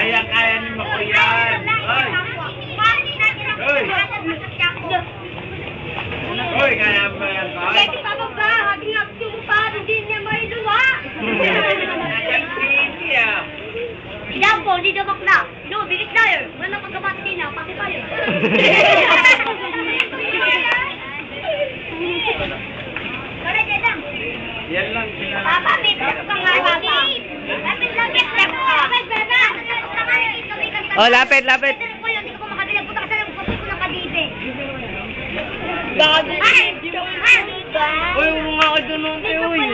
Kaya ni Makoyan. Hoy, kaya ba yan, Koy? Kasi pababa, habing action pa, hindi niya may luwa. Nagpili ah. Yan po, hindi daw bakla. No, bilis na yun. Wala pagkabati na, pati tayo. Yan lang sila. Papa, bitas ka nga, Papa. Lapit lang, bitas ka. Oh, lapit, lapit. Hindi ko makabilang. Puta ka sa lang, puti ko ng kabibe. Gago. Uy, huwag nga kayo doon, uy.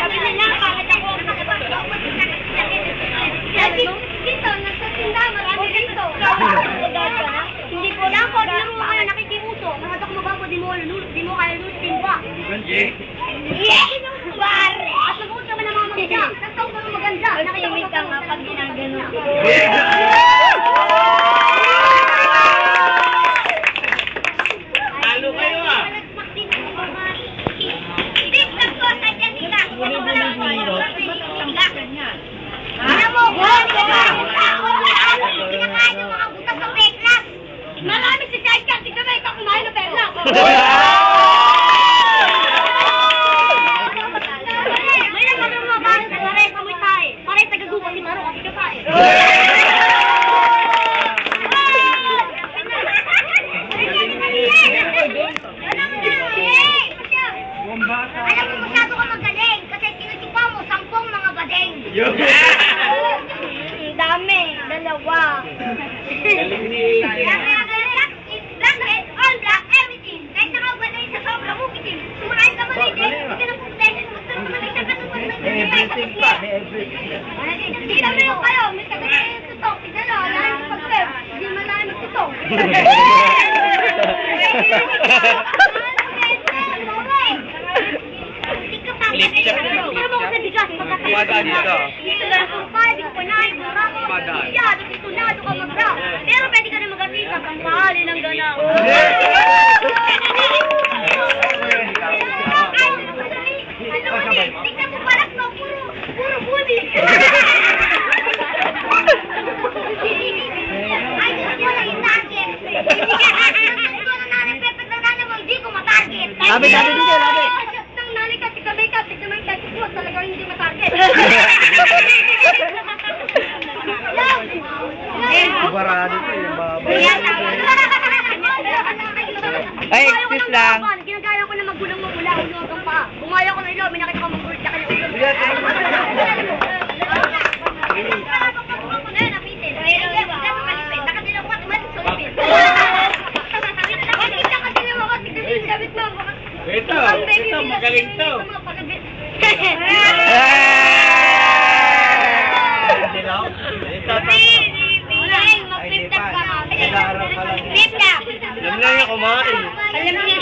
sabi nila, bakit ako dito, nasa tinda, marami dito. Hindi ko lang po, di mo kaya nakikiuso. Mahatak mo ba po, di mo kaya lusin ba? At mag-uus naman ng mga maganda. Nagtawag ka ng maganda. Nakikimik ka nga pag ginagano. Halo kayo ah. Marami si Chai-Chan, tignan mo ikaw kumain ng perla. May nagkakaroon mga bahan sa pare, kamoy tayo. Pare, tagagupa si Maro, kasi ka tayo. Alam mo, masyado ka magaling kasi tinutupa mo 10 mga badeng. Dami, dalawa. Black, all black, everything. Kahit nakabalay sa sobrang mukitin. Sumakain ka mali, hindi ka na pupuntahin. Everything pa, everything. Tignan mo yung kayo, may tagay yung tutok. Tignan mo, lahat yung pag-serve. Hindi man lang magtutok. Kumadaan dito. Dito lang kung paano, di ko panahin, Kumadaan. dito na, doon ka mag-ra. Pero pwede ka na mag-atita, kang kahali ng ganaw. Tignan mo parang no, puro bully. Ay, gusto mo lang yung target. Gusto na nanay, pepet na nanay mo, hindi ko matarget. Lapit, lapit dito, lapit. Nang nanay ka, tika makeup, tika may target mo, talagang hindi matarget. Barado ko yung baba. Ay, excuse lang. Ginagaya ko na magulang mo mula ulo hanggang paa. Bumaya ko ng ilo, may nakita ko mag-gurt na kayo ulo. Ito, magaling to. Alam lang yung kumain. Alam niya,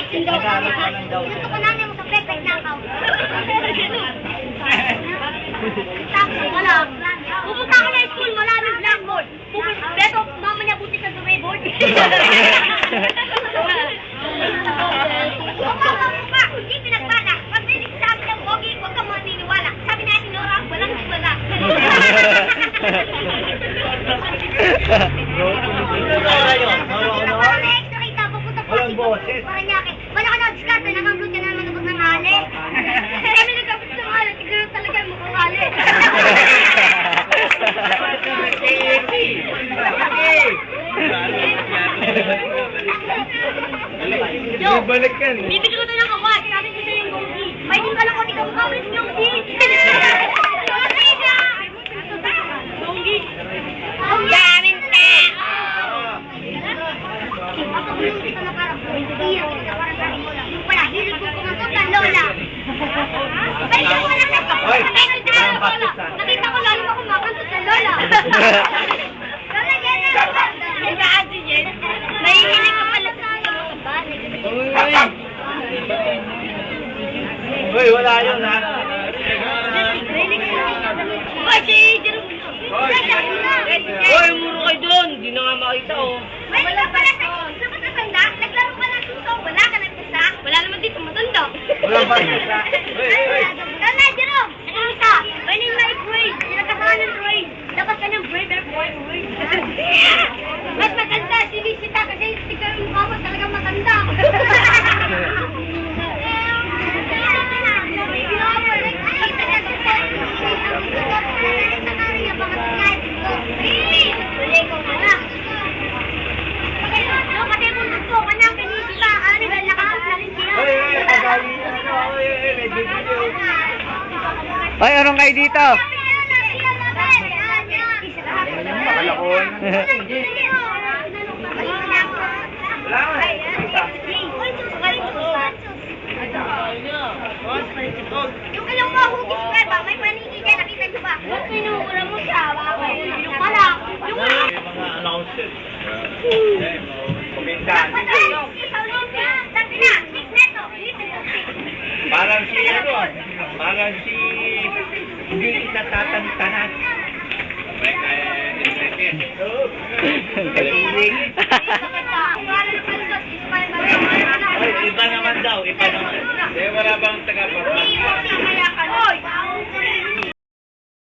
gusto ko namin mo sa perfect knockout. Wala. Pupunta ka na school, maraming blackboard. Beto, mama niya buti sa surveyboard. Mukha, hindi pinagbala. Pag dinig sa amin ng bogi, huwag ka maniniwala. Sabi natin, Nora, walang wala. Parang na-extra kita, pupunta po si Paranaque. Wala ka na-discard, nakanglut ka na naman ng hali. Kami nagkapit sa hali, tignan talaga yung mukhang hali. Yo, Balik yan. bibigyan ko na ng kawat, sabi ko sa yung gogi. Pwede ka lang kung ikaw mukawin ng gogi. Gogi. Ang daming tao. Makakulong kita na parang iyak kita parang sabi mo lang. Yung pala, hilig ko kumantot ng lola. Pwede ko lang nakita ko lang yung kumakantot ng lola. Lola, yan na. Nag-aadi yan. May hilig ka pala sa mga bani. Uy, wala yun ha. Ay, si Jerome. Hoy, muro kayo doon. Hindi na nga makita, oh. Ay, wala pala sa matanda. Naglaro ka ng suso. Wala ka ng pisa. Wala naman dito matanda. Wala pa isa. Wala, Jerome. Nakikita. Pwede na i-trade. Pinagkasama ng trade. Dapat ka ng kayo dito. Makalakuan. Yung ilang mahugis pa ba? May paniki dyan, nakita nyo ba? Yung pinukula mo siya, baka yung pala. Yung Mga announcer. Kuminsan. Dati na, six neto. Parang si ano, parang si hindi kita tatantanan. Galing. Ay, iba naman daw, iba naman. Wala bang taga-papa?